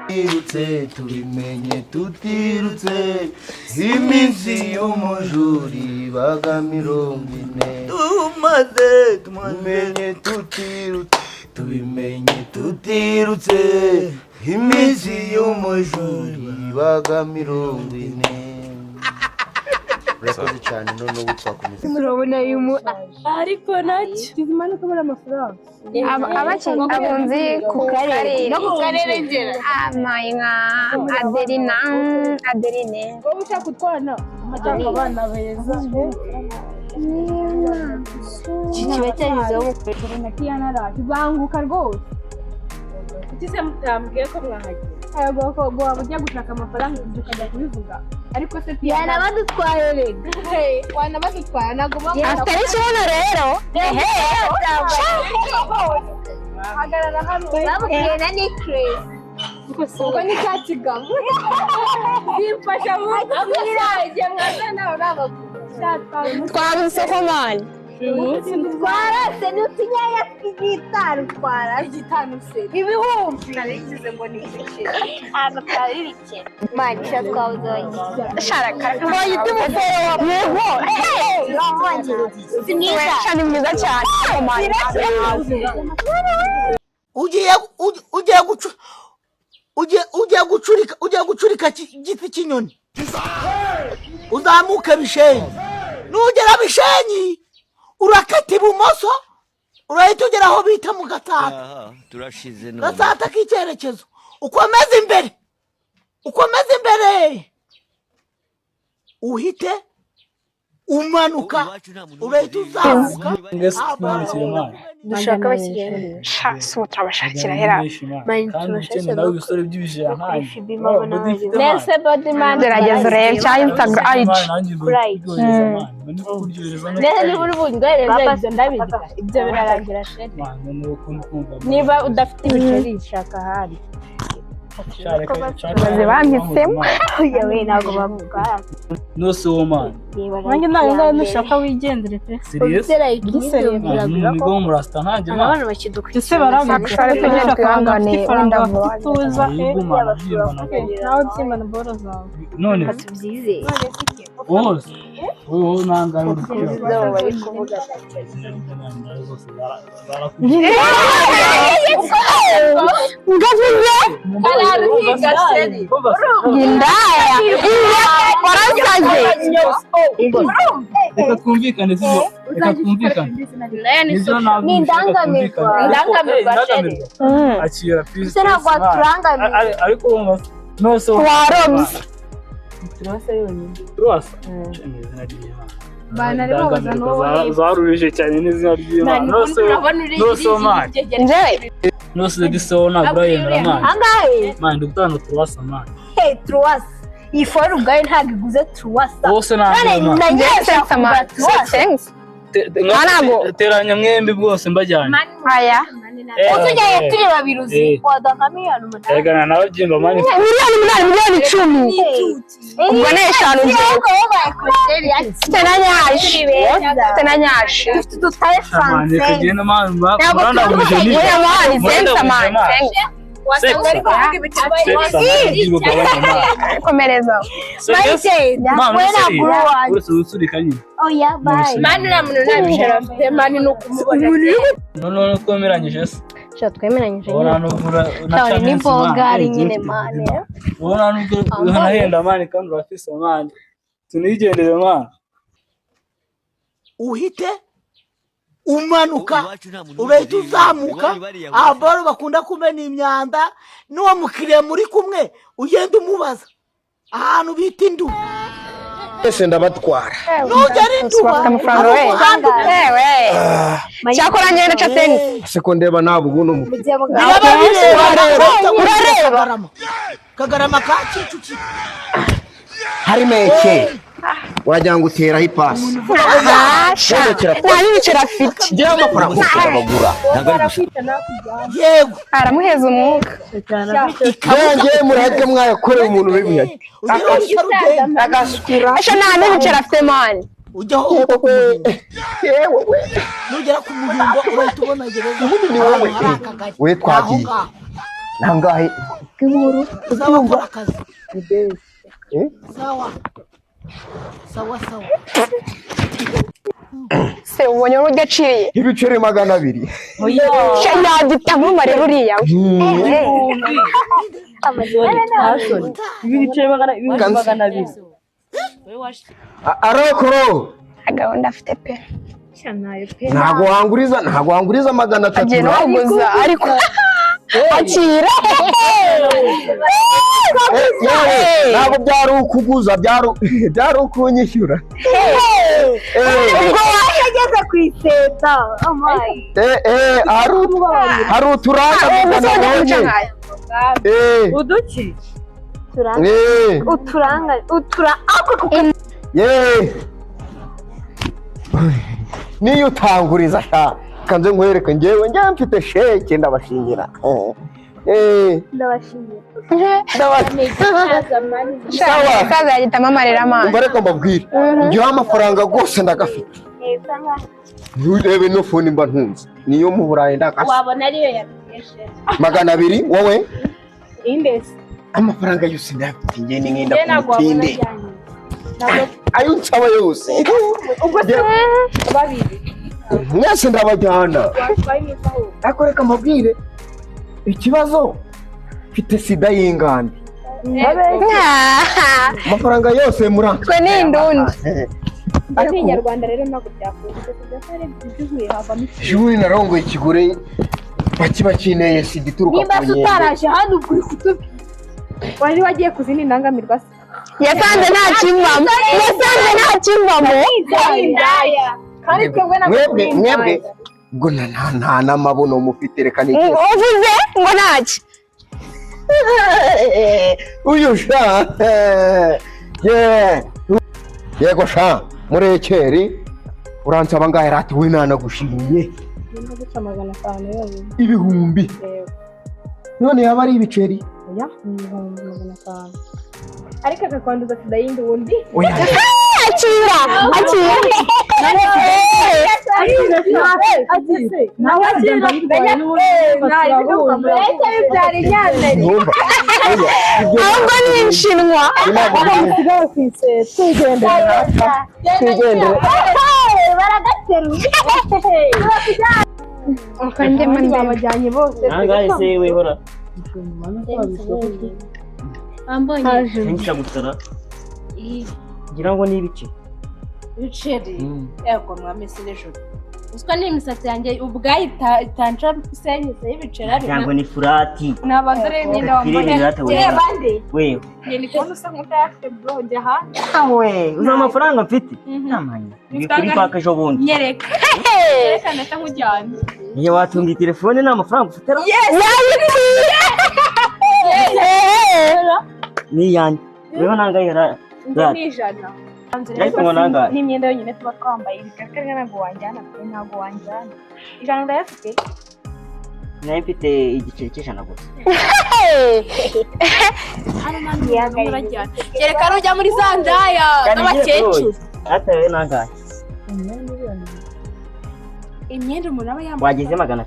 Irutse tubimenye tutirutse iminsi y'umujuri baga 40 tumenye tutirutse tubimenye tutirutse iminsi y'umujuri baga 40 Urakoze cyane none ubu twakomeza murabona yumu ariko nacyo kizimana ko bari amafaranga abunzi ku karere no ku karere ngera amayinga Adeline wowe ushaka utwana amajyana abana beza kikiba cyagizeho umukuru na Kiana raje banguka rwose ukize mutambwiye ko mwahagiye ayego ko waba ujya gushaka amafaranga ukajya kubivuga ariko se Kiana badutwaye rega wana badutwaye naguma atari cyono rero hagarara hano bamubwiye na Nicholas ubwo ni katigamo bimfasha mu kwirage mwana n'abavuga twabise ko mani twarase n'utunyaya tw'igitanu twarase igitanu se ibihumbi narigize ngo ni ibiciro ntabwo byari bike mani sha twawuzoye sharaka bayite umufero wa mweho ni mwiza cyane ugiye gucurika igiti cy'inyoni uzamuke bishenyi nugera bishenyi urakata ibumoso urahita ugera aho bita mu gatata turashize none gatata k'icyerekezo ukomeza imbere uhite umanuka urahita uzamuka dushaka abakiriya so turabashakira hera mani turashakira nawe ibisore by'ibijira hanze nese body man gerageza urebe cya Instagram nese niba uri bungereza ibyo ndabiga ibyo birarangira sheri niba udafite ibiceri shaka ahari bazibambitsemo yewe ntabwo bavuga nose uwo mwana nanjye ntabwo nushaka wigendere pe serious nigo murasta ntanjye abantu bakidukwiye ese baravuga kugira twihangane wenda tuza nawe byimana boro zawe none tubyize bose wowe nangara izo bari kuvuga ngavuze araruhiga sheri indaya warasaze reka twumvikane sibyo reka twumvikane ni indangamirwa sheri akira please ese ntabwo waturangamira ariko nose warobye turase yonyine turasa izina ry'Imana bana rero bazano zarurije cyane n'izina ry'Imana nose mwana nose disona Brian mwana angahe mwana ndugutanga turasa mwana truwasa iyi foru ubwayo ntabwo iguze truwasa bose ntabwo ntabwo teranya mwembi bwose mbajyanye aya utugiye turi babiri uzi wadaka miliyoni umunani egana nawe byimba mani miliyoni 10 ubwo ni eshanu tenanyaje dutaye mani franse kagenda mani ntabwo komereza uretse usurika nyine oya bye mani na muntu nabishara afite mani no kumubona none twemeranyije se twemeranyije ubona nubura cyane ni bogari nyine mani ubona nubwo hanahenda mani kandi urafise mani tunigendere mani uhite umanuka urahita uzamuka abaro bakunda kumena imyanda n'uwo mukiriya muri kumwe ugenda umubaza ahantu bita indu ese ndabatwara nugera induba amafaranga wewe cyakora ngenda chateni siko ndeba nabo ubu no urareba kagarama ka Kicukiro hari meke wagira ngo uteraho ipasi nta n'ibiciro afite ngira amafaranga ukabagura yego aramuheza umwuka ngiye murahebwe mwayakoreye umuntu uri buyaje agasukura asha nta n'ibiciro afite mani ujya ho nugera ku muhimbo urahita ubona gereza we twagiye nangahe k'inkuru uzabakora akazi Eh? sawa sawa sawa se ubonye urujya aciye ibiciro 200 yadutamo marero uriya ibiciro magana abiri arokoro gahunda afite pe ntago wanguriza 300 agenda waguza ariko akira ntabwo byari ukuguza byari ukunyishyura ubwo wahageze ku iseta hari uturanga uduki niyo utanguriza kanze nkwereke njyewe mfite sheke ndabashingira sawa yahitamo amarira amazi umva reka mbabwire njyewe amafaranga rwose ndagafite nturebe no fone mba ntunze niyo mu Burayi ndagafite wabona ariyo yatesheje 200 wowe indesi amafaranga yose ndafite njye ni ngenda kumutinde ayo nsaba yose ubwo se babiri mwese ndabajyana ariko reka mbabwire ikibazo mfite sida y'inganda amafaranga yose twe ni indundi ariko inyarwanda rero ntabwo byakunze kudasare byuzuye havamo juri narongoye ikigore bakineye sida ituruka niba utaraje hano kuri kutubi wari wagiye kuzindi ndangamirwa se yasanze nta kimvamo mwebwe ngo nta n'amabuno mufite reka nigeze uvuze ngo ntaki uyu sha yego sha murekeri uransaba ngahe rati we nanagushimiye ibihumbi none yaba ari ibiceri ariko akakwanduza sida yindi wundi akira ahubwo ni inshinwa babajyanye bose ese wihora ambonye gutara ngira ngo ni ibice ibiceri yego mwamese n'ijoro uswa n'imisatsi yanjye ubwayo itanca senyise y'ibiceri ariko cyangwa ni furati n'abagore n'inda wambaye bande wewe ni ko usa nk'utayafite bro njya hanze uzi amafaranga mfite namanya ni kuri paka ejo bundi nyereka neta nkujyana iyo watunga telefone nta mafaranga ufite ni yanjye wewe nangayira n'ijana n'imyenda yonyine tuba twambaye ibikaka ntabwo wanjyana ntabwo wanjyana ijana urayafite nayo mfite igiceri cy'ijana gusa hano ntabwo urajyana kereka nujya muri za ndaya z'abakecuru atawe nangahe imyenda umuntu aba yambaye wageze 500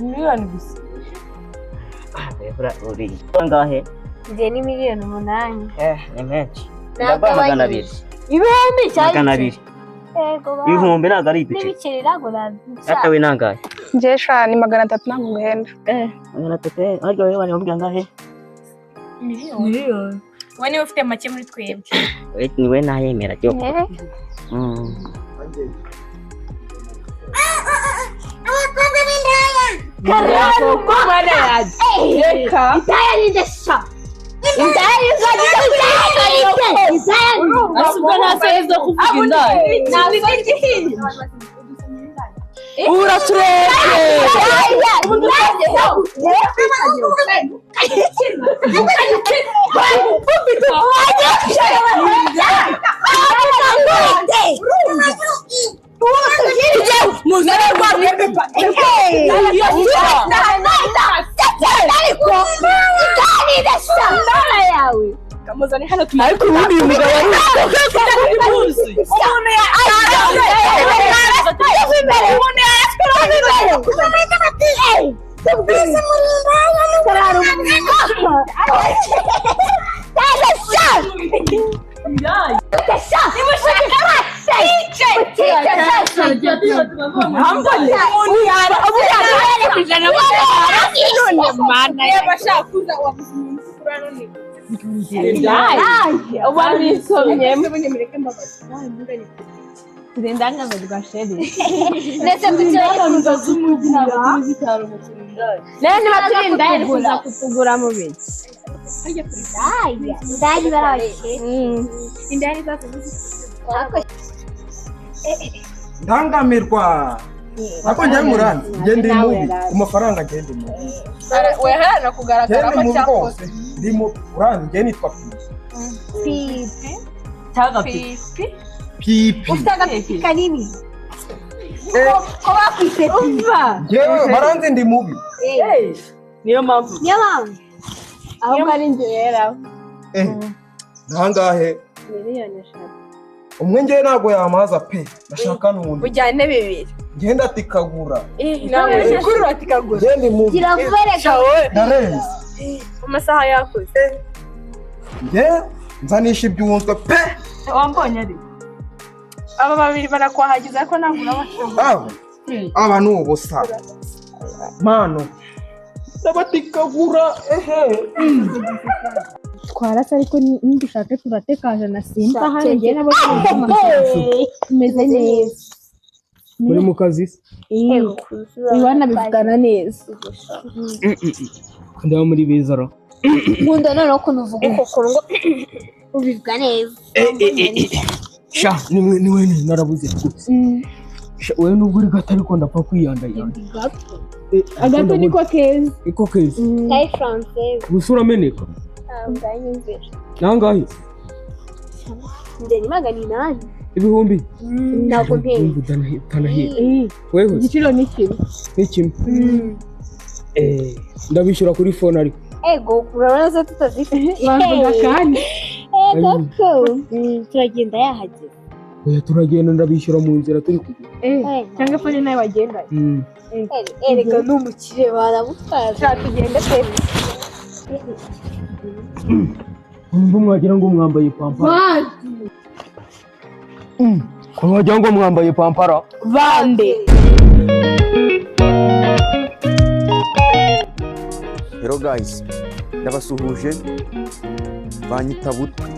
miliyoni gusa uri angahe njye ni miliyoni 8 ni menshi ndagwa 200 ibihumbi cyane 200 ibihumbi ntabwo ari ibiceri n'ibiceri ntabwo atawe nangahe njye sha ni 300 ntabwo nguhenda 300 ariko wewe bari mubwira ngahe miliyoni wowe niwe ufite make muri twebwe ni we nayemera cyo Koko mwana yaje. Reka. Itaya nindesha. Itaya nizajya Asubwa ntaseze kuvuga indaya. Nasonje hini. Uratureke. Muzare kwa pepa. Kamuzane hano ariko ubundi uyu mugabo ari uzi Turendangamirwa sheri. Ndetse kucyo z'umujyi n'abatuzi cyaro Rero niba turinda kuza kutugura mu biki. Indaya barabashye. Indaya zose ndangamirwa ako njye muranzi njye ndi mubi ku mafaranga njye ndi mubi weharana kugaragaramo cyakoze ndi mubi uranzi njye nitwa Pipi. Pipi Ufite agapiki kanini. Ko bakwise umva njyewe baranzi ndi mubi niyo mpamvu ahubwo ari njye rero nangahe miliyoni 5 umwe njye ntabwo yamaza pe ndashaka n'undi ujyane 2 ngenda tikagura nawe kuri ratikagura njye ndi mubi gira vubereka ndarenze amasaha yakoze njye nzanisha ibyunzwe pe wambonye ari aba babiri barakwahagiza ko ntabwo urabashobora aba ni ubusa mano ndabatikagura twarasa ariko ndushake turatekaje na simba hano ngiye nabo tumeze neza muri mu kazi ibana bivugana neza ndaba muri bizara nkunda noneho ukuntu uvuga ukokoro ngo ubivuga neza sha niwe narabuze rwose wewe nubwo uri gato ariko ndapfa kwiyandayanda agato niko keza iko keza kayi française gusa urameneka nganyumvira nangahe ndeni magana 8 ibihumbi ntabwo nteye utanahira wewe igiciro ni kimwe ndabishyura kuri phone ariko ego urabona zo tutazifite bavuga kandi koko turagenda yahageze turagenda ndabishyura mu nzira turi kugenda cyangwa fone nawe bagenda erega n'umukire baramutwaza tugende pe kumva mwagira ngo mwambaye pampara mwagira ngo mwambaye pampara bande Hello guys, ndabasuhuje banyita butwe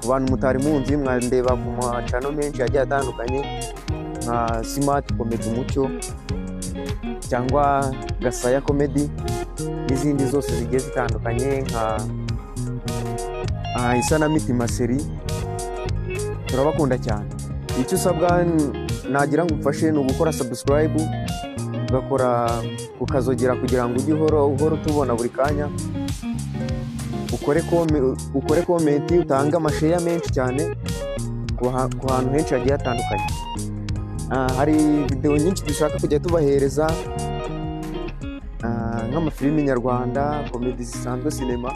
ku bantu mutari munzi mwandeba ku macano menshi agiye atandukanye nka Smart Comedy Umucyo cyangwa Gasaya Comedy n'izindi zose zigiye zitandukanye nka Isanamitima Seri. Turabakunda cyane. Icyo usabwa nagira ngo ufashe ni ugukora subscribe ugakora ukazogera kugira ngo ujye uhora tubona buri kanya, ukore comment utanga amashare menshi cyane ku hantu henshi hagiye hatandukanye. Hari video nyinshi dushaka kujya tubahereza nk'amafilimi nyarwanda, komedi zisanzwe, sinema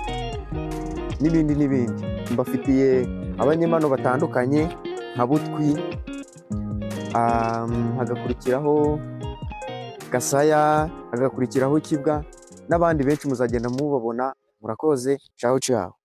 n'ibindi. Mbafitiye abanyemano batandukanye nka Butwi, hagakurikiraho Gasaya, hagakurikiraho Kibwa n'abandi benshi muzagenda mubabona. Murakoze, ciao ciao.